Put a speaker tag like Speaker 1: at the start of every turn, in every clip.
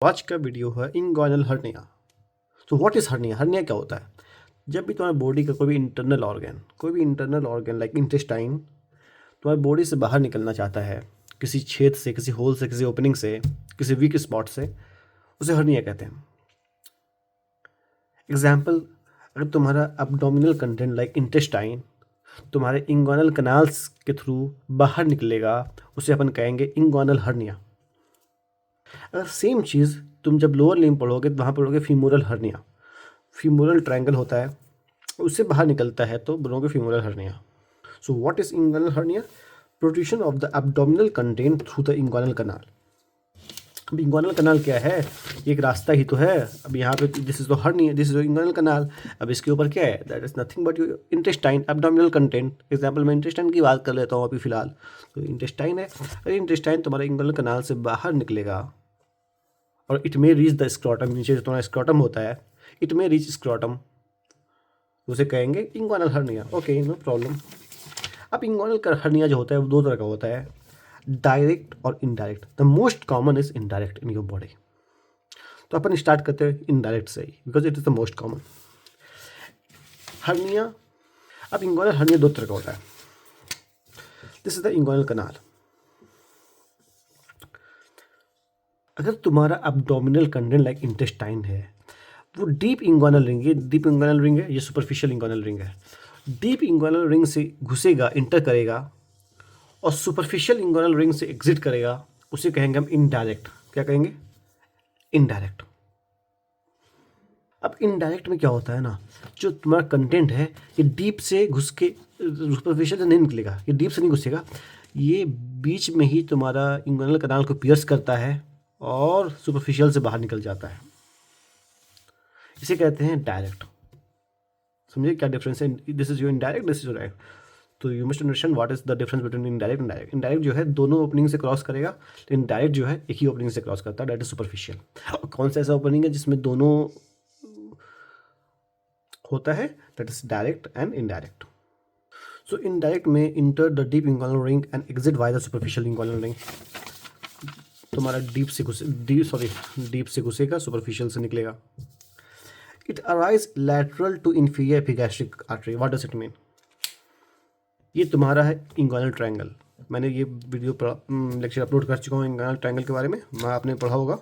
Speaker 1: आज का वीडियो है इंगुइनल हर्निया। तो व्हाट इज हर्निया? हर्निया क्या होता है? जब भी तुम्हारे बॉडी का कोई भी इंटरनल ऑर्गन लाइक इंटेस्टाइन तुम्हारी बॉडी से बाहर निकलना चाहता है, किसी छेद से, किसी होल से, किसी ओपनिंग से, किसी वीक स्पॉट से, उसे हर्निया कहते हैं। एग्जाम्पल, अगर तुम्हारा अब्डोमिनल कंटेंट लाइक इंटेस्टाइन तुम्हारे इंगुइनल कनाल्स के थ्रू बाहर निकलेगा, उसे अपन कहेंगे इंगुइनल हर्निया। अगर सेम चीज़ तुम जब लोअर लिम्ब पढ़ोगे तो वहाँ पढ़ोगे फीमोरल हर्निया। फीमोरल ट्रायंगल होता है, उससे बाहर निकलता है तो बोलोगे femoral hernia. So what is inguinal hernia? Protrusion of the abdominal content through the inguinal canal. अब इंगुइनल कनाल क्या है? ये एक रास्ता ही तो है। अब यहाँ पे this is the hernia, this is the inguinal canal. अब इसके ऊपर क्या है? That is nothing but your intestine, abdominal content. Example मैं इंटेस्टाइन की बात कर लेता हूँ अभी फिलहाल। तो इंटेस्टाइन है, अरे इंटेस्टाइन तुम्हारे इंगुइनल कनाल से बाहर निकलेगा और it may reach the scrotum. नीचे जो तुम्हारा स्क्रॉटम होता है, इट मे रीच स्क्रॉटम, उसे कहेंगे inguinal hernia. Okay, no problem. अब इंगुइनल हर्निया जो होता है वो दो तरह का होता है, डायरेक्ट और indirect. The most common is indirect in your body. तो अपन स्टार्ट करते हैं इनडायरेक्ट से ही, because it is the most common hernia. अब इंगुइनल हर्निया दो तरह का होता है। This is the inguinal canal. अगर तुम्हारा अब्डोमिनल कंटेंट लाइक इंटेस्टाइन है, वो डीप इंगुइनल रिंग, ये डीप इंगुइनल रिंग है, ये सुपरफिशियल इंगुइनल रिंग है। डीप इंगुइनल रिंग से घुसेगा, इंटर करेगा और सुपरफिशियल इंगुइनल रिंग से एग्जिट करेगा, उसे कहेंगे हम इनडायरेक्ट। क्या कहेंगे? इनडायरेक्ट। अब इनडायरेक्ट में क्या होता है ना, जो तुम्हारा कंटेंट है ये डीप से घुस के सुपरफिशियल से नहीं निकलेगा, ये डीप से नहीं घुसेगा, ये बीच में ही तुम्हारा इंगुइनल कनाल को पियर्स करता है और सुपरफिशियल से बाहर निकल जाता है। इसे कहते हैं डायरेक्ट। समझिए क्या डिफरेंस है? This is your indirect, this is your direct. तो you must understand what is the difference between indirect and direct. Indirect जो है दोनों ओपनिंग से क्रॉस करेगा, लेकिन डायरेक्ट जो है एक ही ओपनिंग से क्रॉस करता है, दैट इज सुपरफिशियल। कौन सा ऐसा ओपनिंग है जिसमें दोनों होता है? That is direct and indirect. So indirect में enter the deep inguinal ring and exit by the superficial inguinal ring. तुम्हारा डीप से घुसेगा, सुपरफिशियल से निकलेगा। It arise lateral to inferior epigastric artery. What does it mean? ये तुम्हारा है inguinal triangle. मैंने ये वीडियो लेक्चर अपलोड कर चुका हूँ इंगुइनल ट्रायंगल के बारे में, मैं आपने पढ़ा होगा।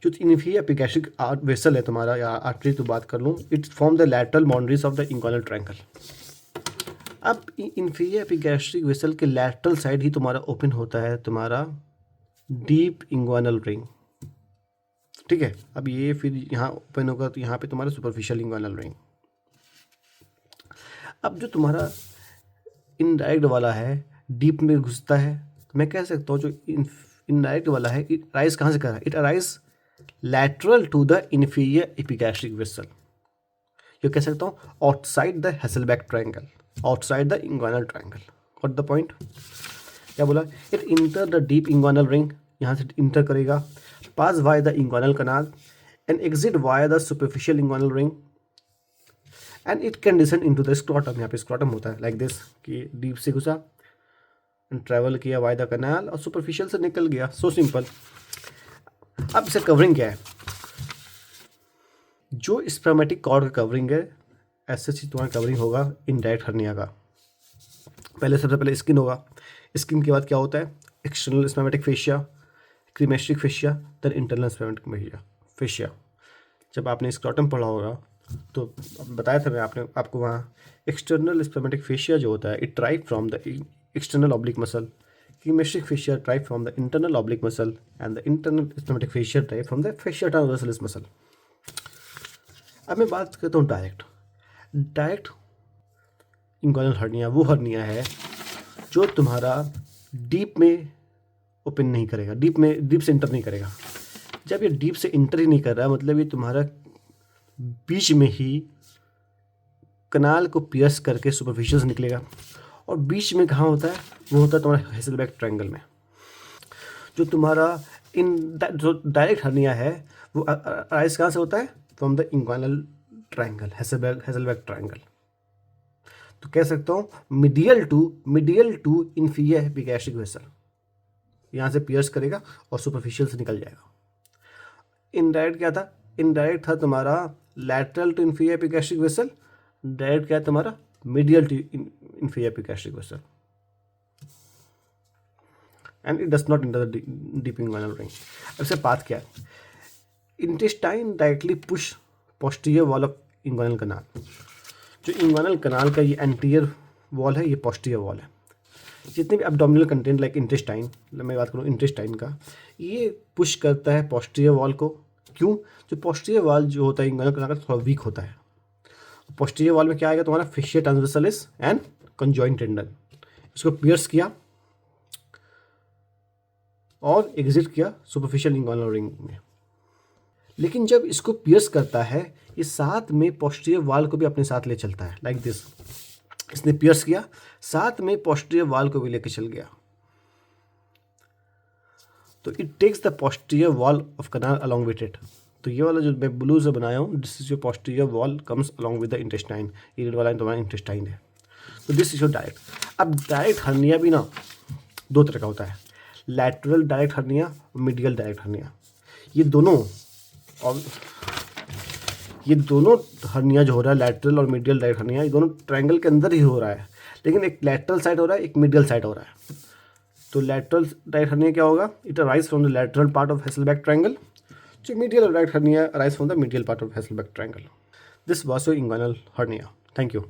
Speaker 1: जो इन्फीरियर एपिगैस्ट्रिक वेसल है तुम्हारा या आर्टरी तो बात कर लूँ, it's form the lateral boundaries of the inguinal triangle. अब इन्फीरियर एपिगैस्ट्रिक वेसल के लैटरल साइड ही तुम्हारा ओपन होता है तुम्हारा डीप इंगुइनल रिंग। ठीक है, अब ये फिर यहाँ ओपन होगा तो यहाँ पे तुम्हारा सुपरफिशियल इंगुइनल रिंग। अब जो तुम्हारा इनडायरेक्ट वाला है, डीप में घुसता है, तो मैं कह सकता हूँ जो इनडायरेक्ट वाला है, इट अराइज कहाँ से कर रहा है? It arise lateral to the inferior epigastric vessel. ये कह सकता हूँ outside the Hesselbach triangle, outside the inguinal triangle. What the point? क्या बोला? It enter the deep inguinal ring, यहाँ से इंटर करेगा, pass via the inguinal canal and exit via the superficial inguinal ring and it can descend into the scrotum. यहाँ पे scrotum होता है like this, कि डीप से घुसा एंड ट्रैवल किया वाई द कनाल और सुपरफिशियल से निकल गया। So simple. अब इसे कवरिंग क्या है? जो स्पर्मेटिक कॉर्ड का कवरिंग है, ऐसे ही तुम्हारा कवरिंग होगा इनडायरेक्ट हर्निया का। पहले सबसे पहले स्किन होगा, स्किन के बाद क्या होता है? External spermatic fascia, cremasteric fascia, then internal spermatic fascia. जब आपने स्क्रॉटम पढ़ा होगा तो बताया था मैं आपको वहाँ एक्सटर्नल स्पर्मेटिक फेशिया जो होता है, it drive from the external oblique muscle, cremasteric fascia drive from the internal oblique muscle and the internal spermatic fascia drive from the fascia transversalis muscle. अब मैं बात करता हूँ डायरेक्ट इंगुइनल हर्निया। वो hernia है जो तुम्हारा डीप में ओपन नहीं करेगा, डीप से इंटर नहीं करेगा। जब ये डीप से इंटर ही नहीं कर रहा, मतलब ये तुम्हारा बीच में ही कनाल को पियर्स करके सुपरफिशियल से निकलेगा। और बीच में कहाँ होता है? वो होता है तुम्हारा हेसलबैक ट्रायंगल में। जो तुम्हारा जो डायरेक्ट हर्निया है वो अराइज कहाँ से होता है? From the inguinal triangle, Hesselbach triangle. तो कह सकता हूँ medial to inferior epigastric vessel, यहाँ से पियर्स करेगा और सुपरफिशियल से निकल जाएगा। इनडायरेक्ट क्या था? इनडायरेक्ट था तुम्हारा lateral to inferior epigastric vessel, direct क्या है तुम्हारा? Medial to inferior epigastric vessel, and it does not enter the deep inguinal ring. अब इसका पाथ क्या है? Intestine directly push posterior wall of inguinal canal. जो इंग्वाइनल कनाल का ये एंटीरियर वॉल है, ये पोस्टीरियर वॉल है। जितने भी एब्डोमिनल कंटेंट लाइक इंटेस्टाइन, मैं बात करूँ इंटेस्टाइन का, ये पुश करता है पोस्टीरियर वॉल को। क्यों? जो पोस्टीरियर वॉल जो होता है इंग्वाइनल कनाल का थोड़ा वीक होता है। पोस्टीरियर वॉल में क्या आएगा तुम्हारा? Fascia ट्रांसवर्सालिस and conjoint tendon. इसको पियर्स किया और एग्जिट किया सुपरफिशियल इंग्वाइनल रिंग में। लेकिन जब इसको पियर्स करता है, ये साथ में पोस्टीरियर वॉल को भी अपने साथ ले चलता है, लाइक दिस। इसने पियर्स किया, साथ में पोस्टीरियर वॉल को भी लेके चल गया। तो it takes the posterior wall of canal along with it. तो ये वाला जो मैं ब्लू से बनाया हूँ, this is your posterior wall comes along with the intestine. ये रेड वाला तुम्हारा इंटेस्टाइन है। तो दिस इज योर डायरेक्ट। अब डायरेक्ट हर्निया भी ना दो तरह का होता है, लैटरल डायरेक्ट हर्निया और मीडियल डायरेक्ट हर्निया। ये दोनों हर्निया जो हो रहा है, लैटरल और मीडियल डायरेक्ट हर्निया, ये दोनों ट्रायंगल के अंदर ही हो रहा है, लेकिन एक लैटरल साइड हो रहा है, एक मीडियल साइड हो रहा है। तो लैटरल डायरेक्ट हर्निया क्या होगा? It arise from the lateral part of Hesselbach triangle. जो medial direct hernia arise from the medial part of Hesselbach triangle. This was your inguinal hernia. Thank you.